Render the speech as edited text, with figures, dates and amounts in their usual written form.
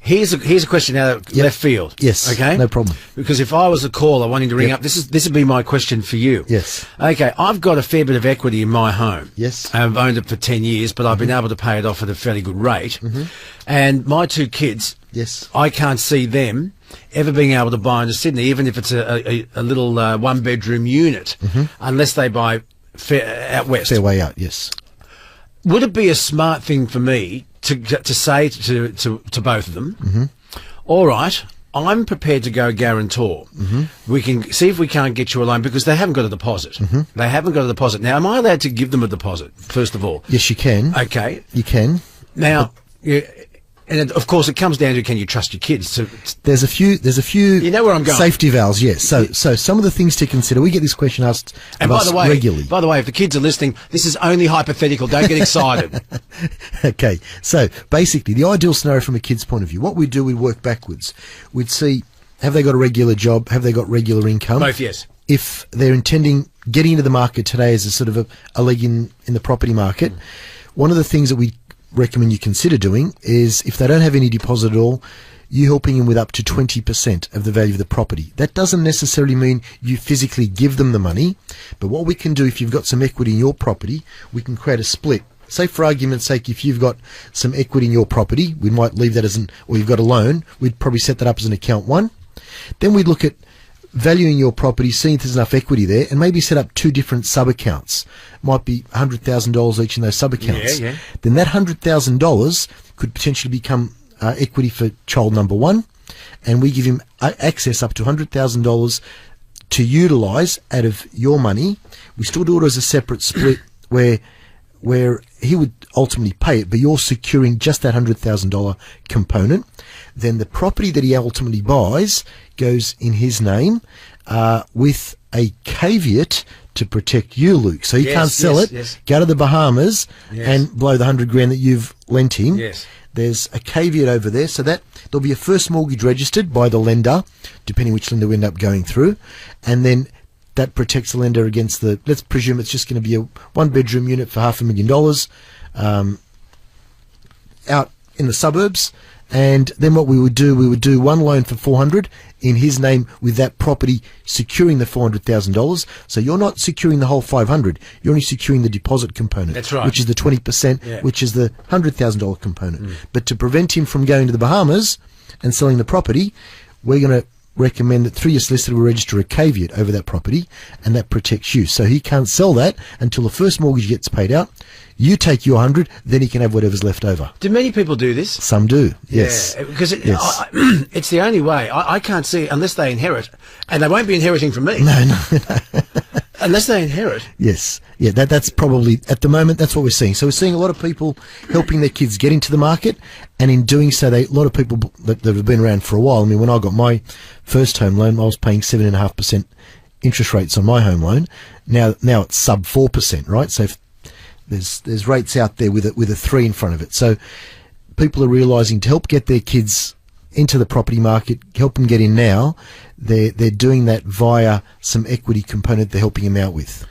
Here's a question out of left field. Yes. Okay. No problem. Because if I was a caller wanting to ring up, this would be my question for you. Yes. Okay. I've got a fair bit of equity in my home. Yes. I've owned it for 10 years, but I've been able to pay it off at a fairly good rate. And my two kids, Yes. I can't see them ever being able to buy into Sydney, even if it's a little one-bedroom unit, unless they buy out west. Fair way out, yes. Would it be a smart thing for me to say to both of them, all right, I'm prepared to go guarantor. We can see if we can't get you a loan because they haven't got a deposit. They haven't got a deposit. Now, am I allowed to give them a deposit, first of all? Yes, you can. Okay. You can. Now, and of course, it comes down to, can you trust your kids? There's a few. You know where I'm going. Safety valves, yes. So some of the things to consider. We get this question asked of us regularly. By the way, if the kids are listening, this is only hypothetical. Don't get excited. Okay. So basically, the ideal scenario from a kid's point of view, what we do, we work backwards. We'd see, have they got a regular job? Have they got regular income? Both, yes. If they're intending getting into the market today as a sort of a leg in the property market, one of the things that we recommend you consider doing is, if they don't have any deposit at all, you helping them with up to 20% of the value of the property. That doesn't necessarily mean you physically give them the money, but what we can do, if you've got some equity in your property, we can create a split. Say, for argument's sake, if you've got some equity in your property, we might leave that or you've got a loan, we'd probably set that up as an account one. Then we'd look at valuing your property, seeing if there's enough equity there, and maybe set up two different sub-accounts. Might be $100,000 each in those sub-accounts. Yeah. Then that $100,000 could potentially become equity for child number one, and we give him access up to $100,000 to utilise out of your money. We still do it as a separate split where he would ultimately pay it, but you're securing just that $100,000 component. Then the property that he ultimately buys goes in his name, with a caveat to protect you, Luke. So he can't sell it, go to the Bahamas and blow the $100,000 that you've lent him. Yes. There's a caveat over there, so that there'll be a first mortgage registered by the lender, depending which lender we end up going through, and then that protects the lender against let's presume it's just going to be a one-bedroom unit for $500,000 out in the suburbs. And then what we would do one loan for $400,000 in his name, with that property securing the $400,000. So you're not securing the whole $500,000. You're only securing the deposit component. That's right. Which is the 20%, which is the $100,000 component. But to prevent him from going to the Bahamas and selling the property, we're going to recommend that through your solicitor we register a caveat over that property, and that protects you. So he can't sell that until the first mortgage gets paid out. You take your 100, then he can have whatever's left over. Do many people do this? Some do, yes. Yeah, because it's the only way. I can't see it unless they inherit, and they won't be inheriting from me. No. Unless they inherit. Yes. Yeah, that's probably, at the moment, that's what we're seeing. So we're seeing a lot of people helping their kids get into the market, and in doing so, a lot of people that have been around for a while. I mean, when I got my first home loan, I was paying 7.5% interest rates on my home loan. Now it's sub 4%, right? So there's rates out there with a 3 in front of it. So people are realising, to help get their kids into the property market, help them get in now, they're doing that via some equity component they're helping them out with.